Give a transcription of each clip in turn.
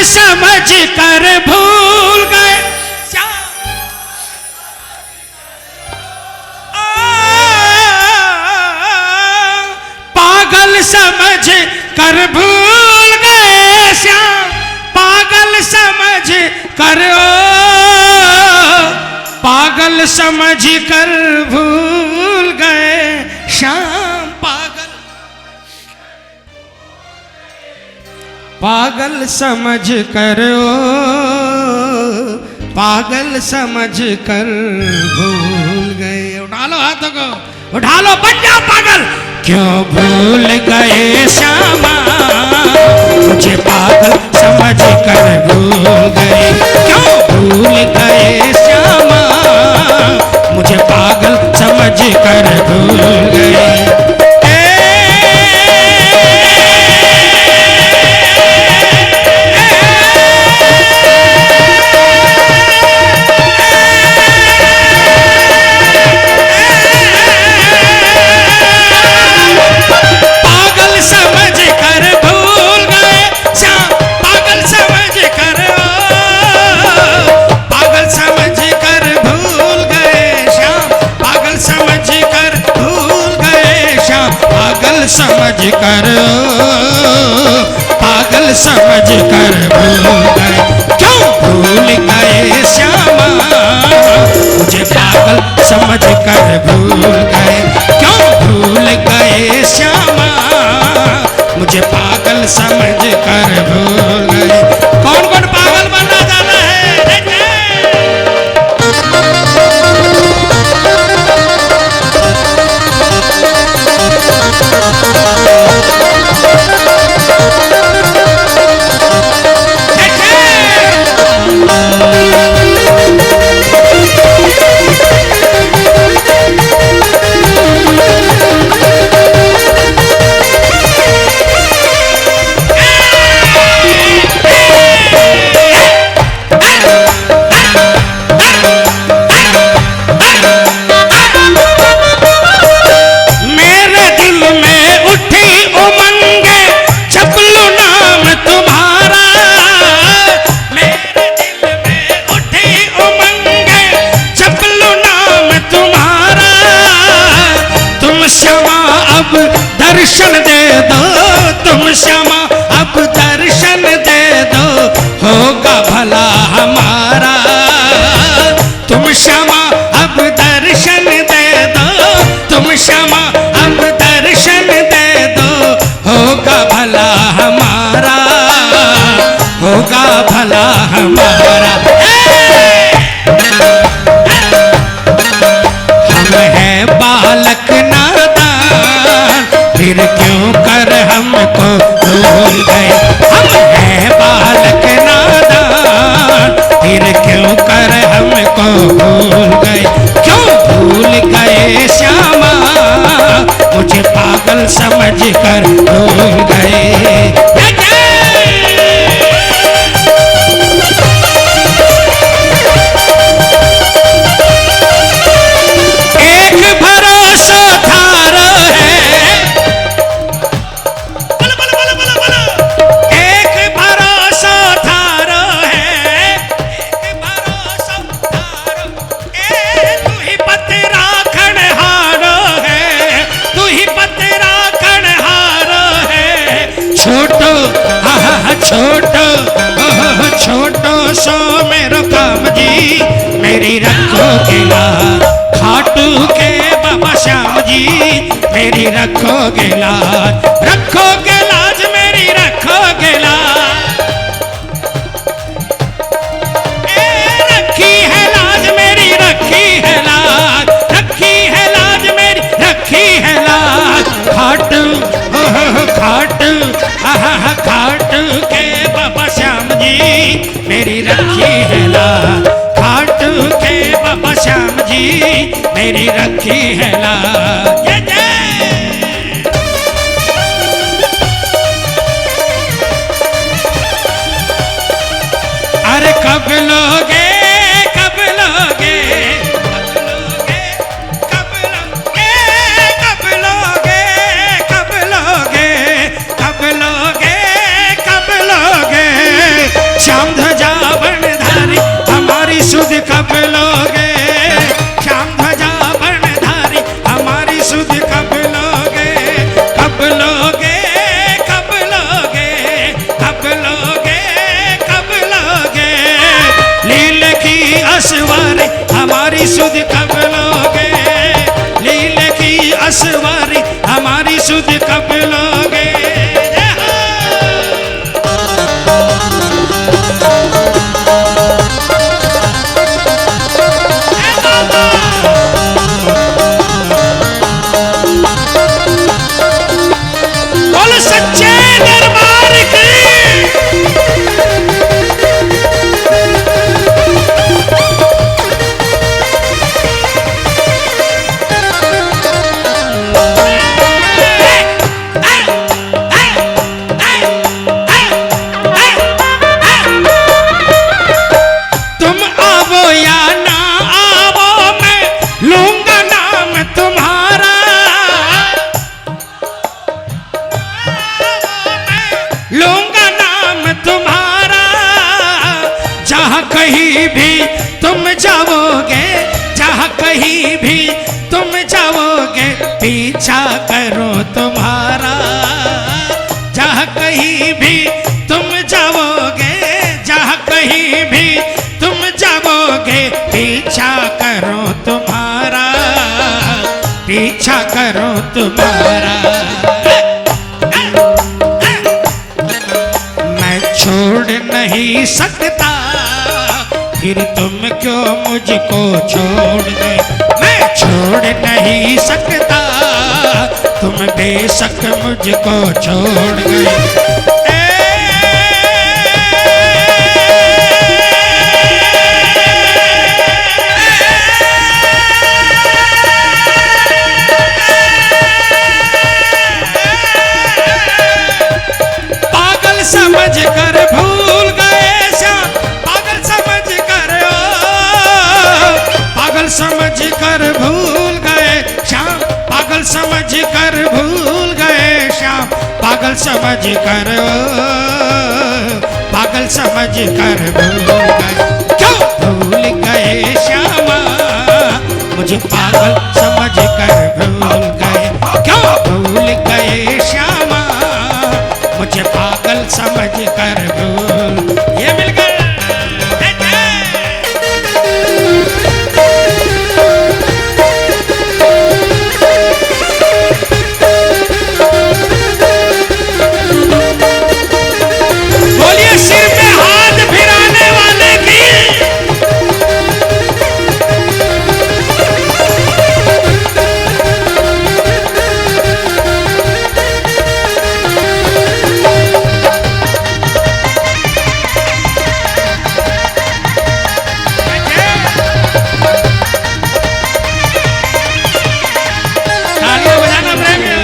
समझ कर भूल गए पागल समझ कर भूल गए श्याम पागल समझ कर पागल समझ कर भूल गए श्याम पागल समझ कर पागल समझ कर भूल गए। उठा लो हाथों को उठा लो बन जाओ पागल। क्यों भूल गए श्यामा मुझे पागल समझ कर भूल गए क्यों भूल गए श्यामा मुझे पागल समझ कर भूल गए। समझ कर पागल समझ कर भूल गए क्यों भूल गए श्यामा मुझे पागल समझ कर भूल गए क्यों भूल गए श्यामा मुझे पागल समझ कर भूल गए। कौन कौन पागल बनना चाहता है? दर्शन दे दो तुम श्यामा अब दर्शन दे दो होगा भला हमारा तुम श्यामा अब दर्शन दे दो तुम श्यामा अब दर्शन दे दो होगा भला हमारा होगा भला हमारा। हम हैं बालक नादान फिर क्यों कर हमको भूल गए हम हैं बालक नादान फिर क्यों कर हमको भूल गए क्यों भूल गए श्यामा मुझे पागल समझ कर भूल गए। एक भरोसा थारो है एक भरोसा थारो है एक भरोसा थारो तू ही पतरा खड़हारो है तू ही पतरा खड़हारो है छोटो छोटो छोटो सो मेरो काम जी मेरी रखोगे लाज खाटू के बाबा श्याम जी मेरी रखोगे लाज मेरी रखोगे लाज रखी है लाज मेरी रखी है लाज रखी है लाज मेरी रखी है लाज खाटू खाटू खाटू के बाबा श्याम जी मेरी रखी है लाज खाटू के बाबा श्याम जी मेरी रखी है लाज। अरे कब लोगे कब लोगे कब लोगे कब लोगे कब लोगे कब लोगे कब लोगे सुध कब लोगे, लीले की असवारी हमारी सुध कब लोगे। बोल सच्चे दरबार की। तुम आवो या ना आवो मैं लूंगा नाम तुम्हारा, लूंगा नाम तुम्हारा। जहाँ कहीं भी तुम जाओगे, जहाँ कहीं भी तुम जाओगे, पीछा करो तुम्हारा। जहाँ कहीं भी तुम जाओगे, जहाँ कहीं भी तुम जाओगे, पीछा करो तुम्हारा, पीछा करो तुम्हारा। मैं छोड़ नहीं सकता, फिर तुम क्यों मुझको छोड़ गए। मैं छोड़ नहीं सकता, तुम बेशक मुझको छोड़ गए। पागल समझ कर भूल गए श्याम, पागल समझ कर, पागल समझ कर भूल गए श्याम, पागल समझ कर भूल गए श्याम, पागल समझ कर, पागल समझ कर भूल गए। क्यों भूल गए श्यामा, मुझे पागल समझ कर भूल गए। क्यों भूल गए श्यामा, मुझे पागल समझ कर भूल। ये मिलकर बोलिए सिर में हाथ फिराने वाले की। तालियां बजाना प्रेमी।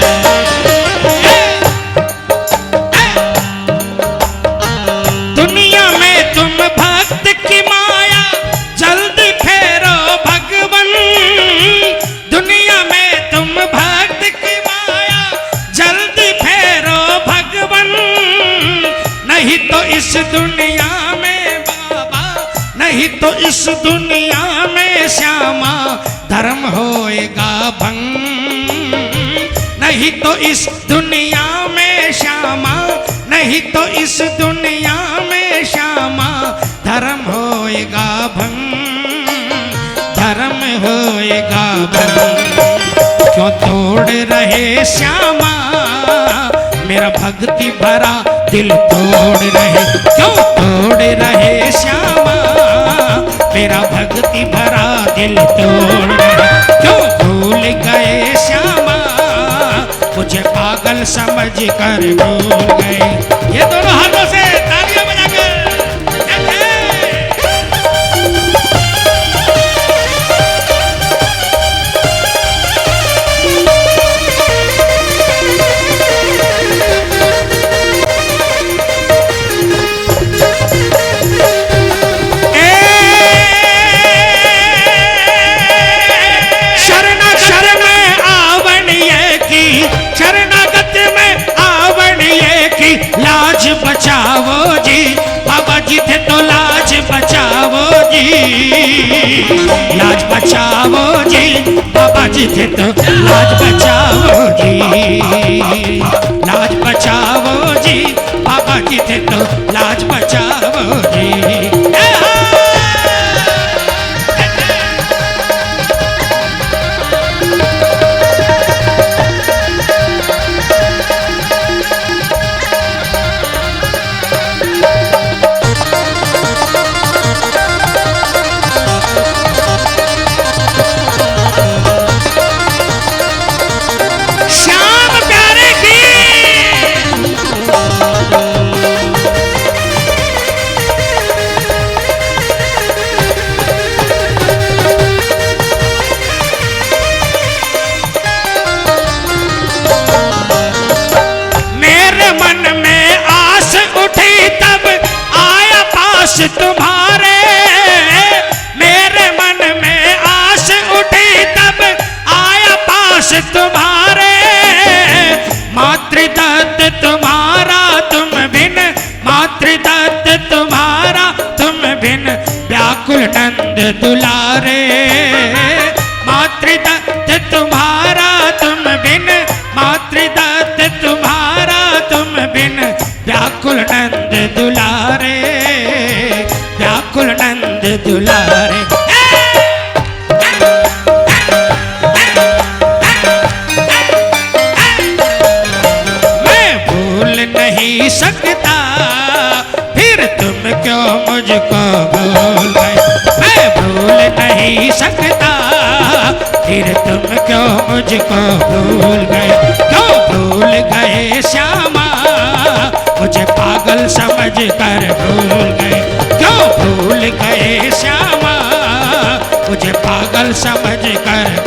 दुनिया में तुम भक्त की माया जल्दी फेरो भगवन, दुनिया में तुम भक्त की माया जल्दी फेरो भगवन। नहीं तो इस दुनिया में बाबा, नहीं तो इस दुनिया में श्यामा धर्म होएगा भंग। नहीं तो इस दुनिया में श्यामा, नहीं तो इस दुनिया में श्यामा धर्म होएगा भंग, धर्म होएगा भंग। क्यों तोड़ रहे श्यामा मेरा भक्ति भरा दिल तोड़ रहे। क्यों तोड़ रहे श्यामा मेरा भक्ति भरा दिल तोड़ रहे। क्यों भूल गए श्यामा, मुझे पागल समझ कर भूल गए। ये दोनों हाथों से तालियां बजाकर लाज बचाओ जी, बाबा जी थे तो लाज बचाओ जी, लाज बचाओ जी, बाबा जी थे तो लाज बचाओ जी, लाज बचाओ जी, बाबा जी थे तो लाज बचाओ जी। नंद दुलारे, मातृदत्त तुम्हारा तुम बिन, मातृदत्त तुम्हारा तुम बिन, व्याकुल नंद दुलारे, व्याकुल नंद दुलारे। मैं भूल नहीं सकता, फिर तुम क्यों मुझको भूल गए। मैं भूल नहीं सकता, फिर तुम क्यों मुझको भूल गए। क्यों भूल गए श्यामा, मुझे पागल समझ कर भूल गए। क्यों भूल गए श्यामा, मुझे पागल समझ कर